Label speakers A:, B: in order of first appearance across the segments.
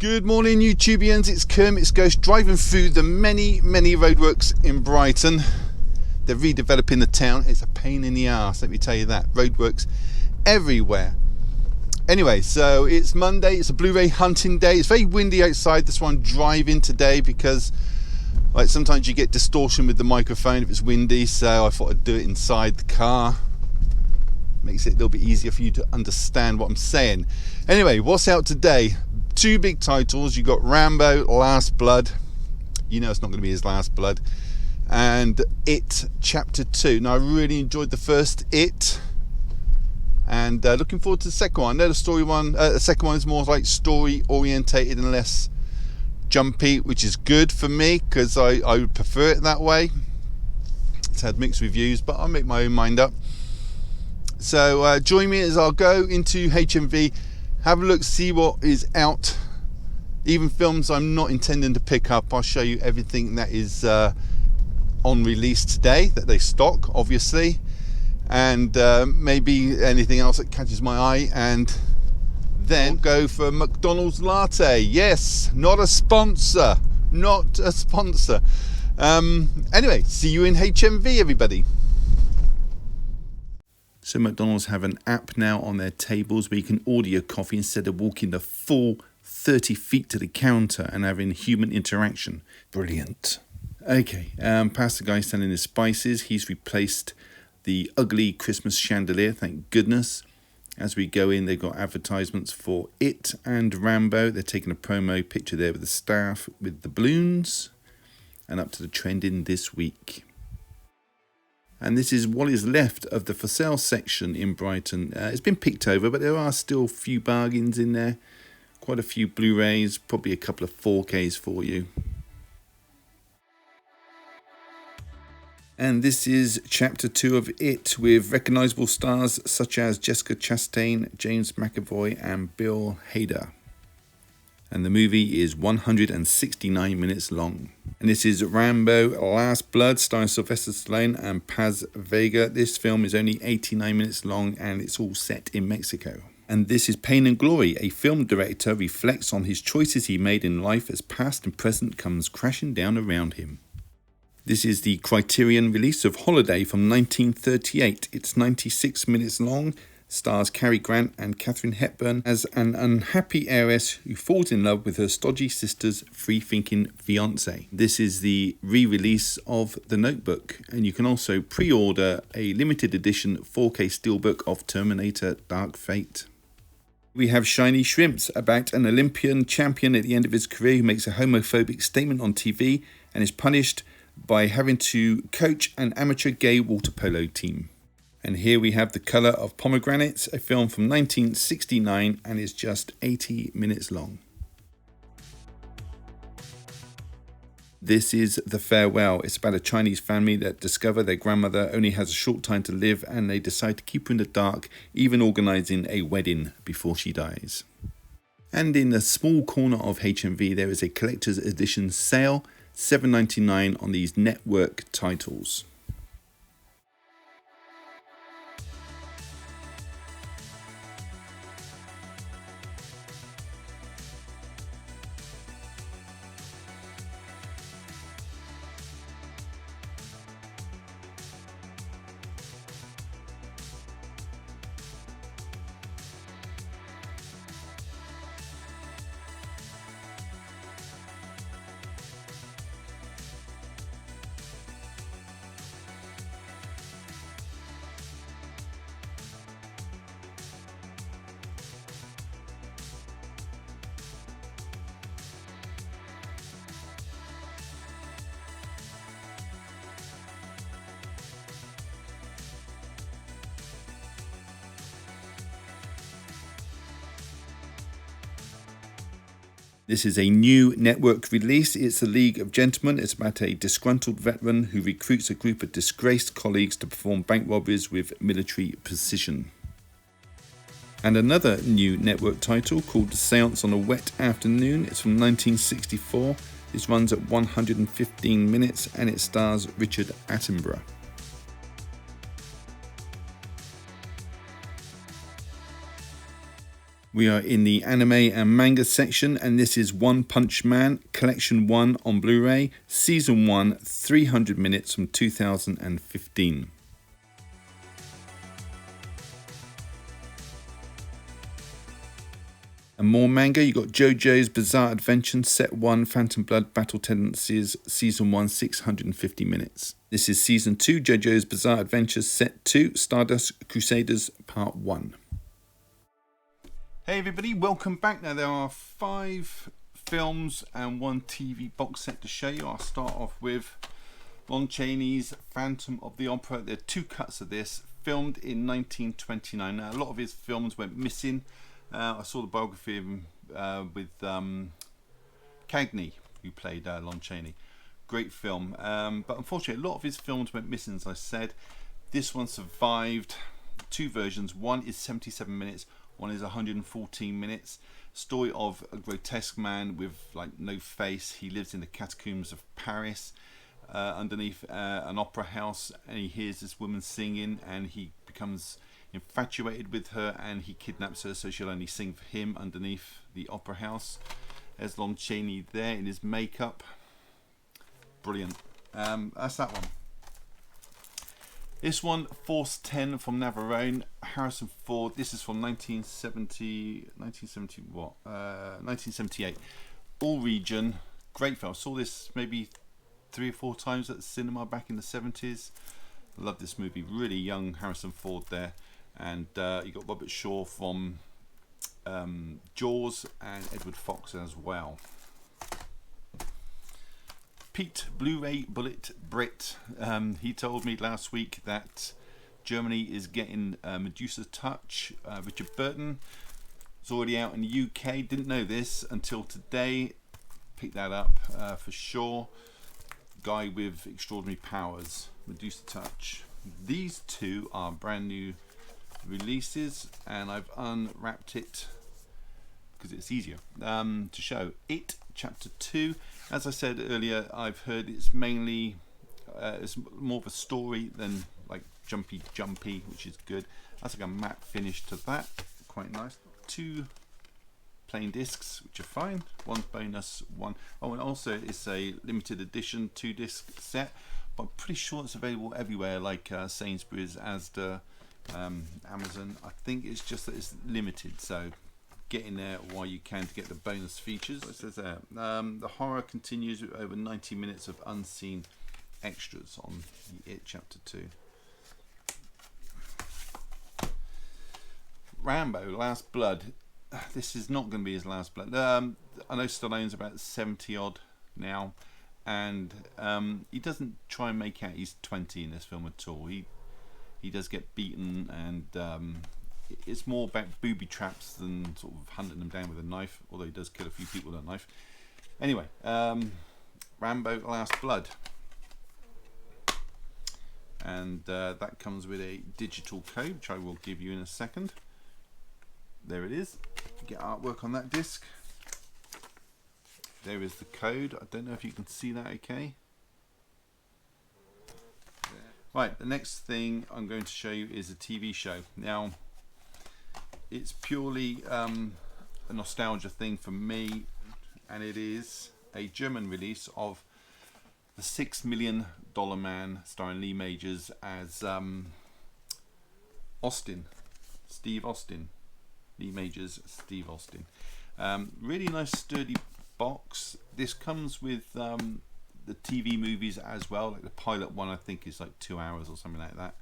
A: Good morning, YouTubians. It's Kermit's Ghost driving through the many roadworks in Brighton. They're redeveloping the town. It's a pain in the arse, let me tell you that. Roadworks everywhere. Anyway, so it's Monday. It's a Blu-ray hunting day. It's very windy outside. That's why I'm driving today, because like sometimes you get distortion with the microphone if it's windy. So I thought I'd do it inside the car. Makes it a little bit easier for you to understand what I'm saying. Anyway, what's out today? Two big titles. You got Rambo Last Blood. You know it's not going to be his last blood. And It Chapter 2. Now I really enjoyed the first It, and looking forward to the second one. I know the second one is more like story orientated and less jumpy, which is good for me because I would prefer it that way. It's had mixed reviews, but I'll make my own mind up. So join me as I'll go into HMV, have a look, see what is out. Even films I'm not intending to pick up, I'll show you everything that is on release today, that they stock, obviously, and maybe anything else that catches my eye, and then go for a McDonald's latte. Yes, not a sponsor, not a sponsor. Anyway, see you in HMV, everybody. So McDonald's have an app now on their tables where you can order your coffee instead of walking the full 30 feet to the counter and having human interaction. Brilliant. Okay, past the guy selling his spices. He's replaced the ugly Christmas chandelier, thank goodness. As we go in, they've got advertisements for It and Rambo. They're taking a promo picture there with the staff with the balloons, and up to the trending this week. And this is what is left of the for sale section in Brighton. It's been picked over, but there are still a few bargains in there. Quite a few Blu-rays, probably a couple of 4Ks for you. And this is Chapter 2 of It, with recognisable stars such as Jessica Chastain, James McAvoy and Bill Hader. And the movie is 169 minutes long. And this is Rambo Last Blood, starring Sylvester Stallone and Paz Vega. This film is only 89 minutes long and it's all set in Mexico. And this is Pain and Glory. A film director reflects on his choices he made in life as past and present comes crashing down around him. This is the Criterion release of Holiday from 1938. It's 96 minutes long. Stars Cary Grant and Katharine Hepburn as an unhappy heiress who falls in love with her stodgy sister's free-thinking fiancé. This is the re-release of The Notebook, and you can also pre-order a limited edition 4K steelbook of Terminator Dark Fate. We have Shiny Shrimps, about an Olympian champion at the end of his career who makes a homophobic statement on TV and is punished by having to coach an amateur gay water polo team. And here we have The Colour of Pomegranates, a film from 1969, and is just 80 minutes long. This is The Farewell. It's about a Chinese family that discover their grandmother only has a short time to live, and they decide to keep her in the dark, even organising a wedding before she dies. And in the small corner of HMV, there is a collector's edition sale, $7.99 on these network titles. This is a new network release. It's The League of Gentlemen. It's about a disgruntled veteran who recruits a group of disgraced colleagues to perform bank robberies with military precision. And another new network title called The Seance on a Wet Afternoon. It's from 1964. This runs at 115 minutes and it stars Richard Attenborough. We are in the anime and manga section, and this is One Punch Man Collection 1 on Blu-ray, Season 1, 300 minutes from 2015. And more manga, you got JoJo's Bizarre Adventure, Set 1, Phantom Blood, Battle Tendencies, Season 1, 650 minutes. This is Season 2, JoJo's Bizarre Adventure, Set 2, Stardust Crusaders, Part 1. Hey everybody, welcome back. Now there are 5 films and 1 TV box set to show you. I'll start off with Lon Chaney's Phantom of the Opera. There are 2 cuts of this, filmed in 1929. Now a lot of his films went missing. I saw the biography of him with Cagney, who played Lon Chaney. Great film, but unfortunately a lot of his films went missing, as I said. This one survived. 2 versions. One is 77 minutes. One is 114 minutes. Story of a grotesque man with like no face. He lives in the catacombs of Paris, underneath an opera house, and he hears this woman singing, and he becomes infatuated with her, and he kidnaps her so she'll only sing for him underneath the opera house. There's Lon Chaney there in his makeup. Brilliant. That's that one. This one, Force 10 from Navarone, Harrison Ford. This is from 1978. All region. Great film. I saw this maybe 3 or 4 times at the cinema back in the 70s. Love this movie. Really young Harrison Ford there. And you got Robert Shaw from Jaws and Edward Fox as well. Pete Blu-ray Bullet Brit, he told me last week that Germany is getting Medusa Touch. Richard Burton is already out in the UK. Didn't know this until today. Picked that up for sure. Guy with extraordinary powers, Medusa Touch. These 2 are brand new releases, and I've unwrapped it because it's easier to show. It Chapter 2, as I said earlier, I've heard it's mainly it's more of a story than like jumpy, which is good. That's like a matte finish to that, quite nice. 2 plain discs, which are fine. 1 bonus, 1. Oh, and also it's a limited edition 2-disc set, but I'm pretty sure it's available everywhere, like Sainsbury's, Asda, Amazon. I think it's just that it's limited, so get in there while you can to get the bonus features. It says there, the horror continues with over 90 minutes of unseen extras on the It Chapter 2. Rambo Last Blood. This is not going to be his last blood. I know Stallone's about 70 odd now, and he doesn't try and make out he's 20 in this film at all. He does get beaten, and it's more about booby traps than sort of hunting them down with a knife, although he does kill a few people with a knife. Anyway, Rambo Last Blood. And that comes with a digital code, which I will give you in a second. There it is. Get artwork on that disc. There is the code. I don't know if you can see that okay. Right, the next thing I'm going to show you is a TV show. Now, it's purely a nostalgia thing for me, and it is a German release of The $6 Million Man, starring Lee Majors as Austin, Steve Austin. Lee Majors, Steve Austin. Really nice sturdy box. This comes with the TV movies as well. Like the pilot one, I think, is like 2 hours or something like that.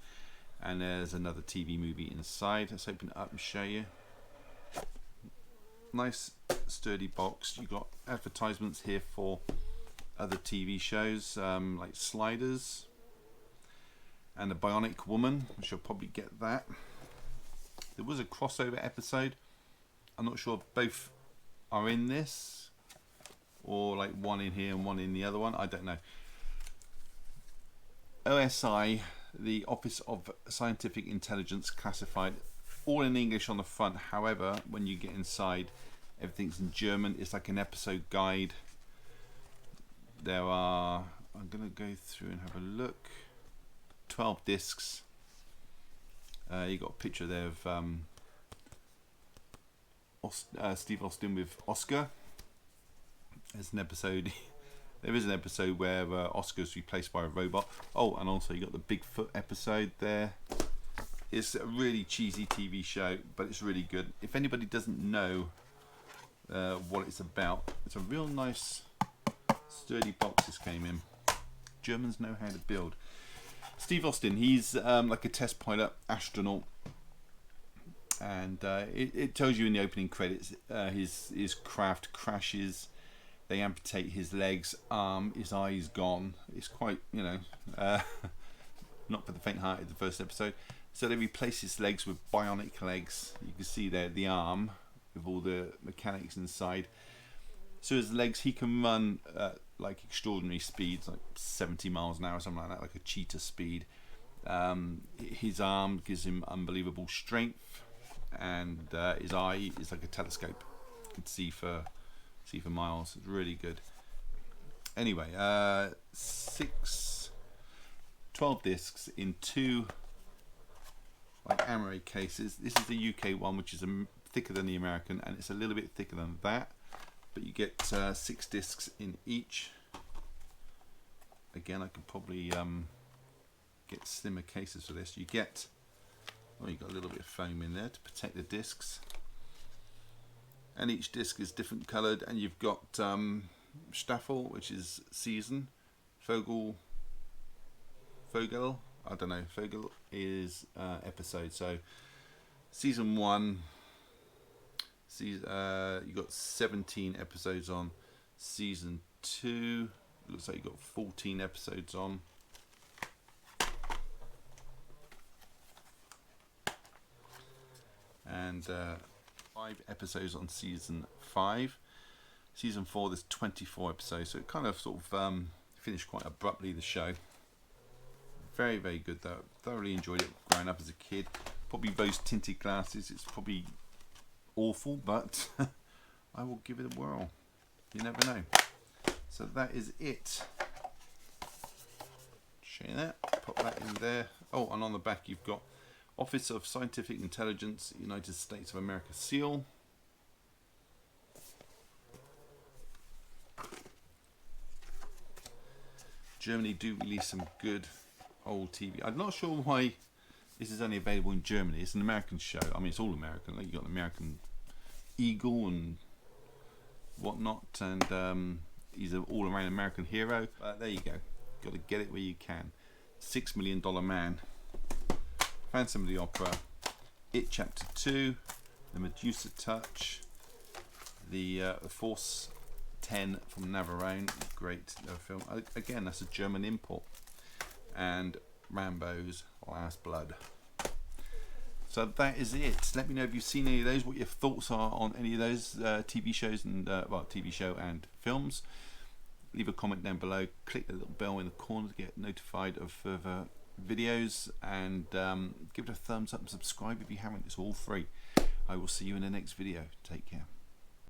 A: And there's another TV movie inside. Let's open it up and show you. Nice sturdy box. You've got advertisements here for other TV shows, like Sliders and The Bionic Woman, which I'll probably get that. There was a crossover episode. I'm not sure if both are in this, or like one in here and one in the other one. I don't know. OSI, the Office of Scientific Intelligence, classified, all in English on the front. However, when you get inside, everything's in German. It's like an episode guide. There are, I'm going to go through and have a look, 12 discs. You got a picture there of Steve Austin with Oscar. There's an episode. There is an episode where Oscar's replaced by a robot. Oh, and also you got the Bigfoot episode there. It's a really cheesy TV show, but it's really good. If anybody doesn't know what it's about, it's a real nice, sturdy box this came in. Germans know how to build. Steve Austin, he's like a test pilot, astronaut, and it tells you in the opening credits his craft crashes. They amputate his legs, arm, his eye's gone. It's quite, you know, not for the faint-hearted, the first episode. So they replace his legs with bionic legs. You can see there the arm with all the mechanics inside. So his legs, he can run like extraordinary speeds, like 70 miles an hour, something like that, like a cheetah speed. His arm gives him unbelievable strength, and his eye is like a telescope. You can see for miles. It's really good. Anyway, 12 discs in 2 like Amaray cases. This is the UK one, which is thicker than the American, and it's a little bit thicker than that, but you get 6 discs in each. Again, I could probably get slimmer cases for this. You get, oh, you got a little bit of foam in there to protect the discs. And each disc is different coloured, and you've got Staffel, which is season, Vogel, I don't know, Vogel is episode. So season 1, you got 17 episodes on. Season 2, looks like you got 14 episodes on. And 5 episodes on season 5. Season 4, there's 24 episodes, so it kind of sort of finished quite abruptly, the show. Very, very good though. Thoroughly enjoyed it growing up as a kid. Probably those tinted glasses, it's probably awful, but I will give it a whirl. You never know. So that is it. Show you that. Pop that in there. Oh, and on the back you've got Office of Scientific Intelligence, United States of America seal. Germany do release some good old TV. I'm not sure why this is only available in Germany. It's an American show. I mean, it's all American. Like, you got an American Eagle and whatnot, and he's an all-around American hero. There you go. Got to get it where you can. $6 Million Man. Phantom of the Opera, It Chapter 2, The Medusa Touch, the Force 10 from Navarone, great film. Again, that's a German import. And Rambo's Last Blood. So that is it. Let me know if you've seen any of those, what your thoughts are on any of those TV shows and TV show and films. Leave a comment down below. Click the little bell in the corner to get notified of further videos, and give it a thumbs up and subscribe if you haven't. It's all free. I will see you in the next video. Take care.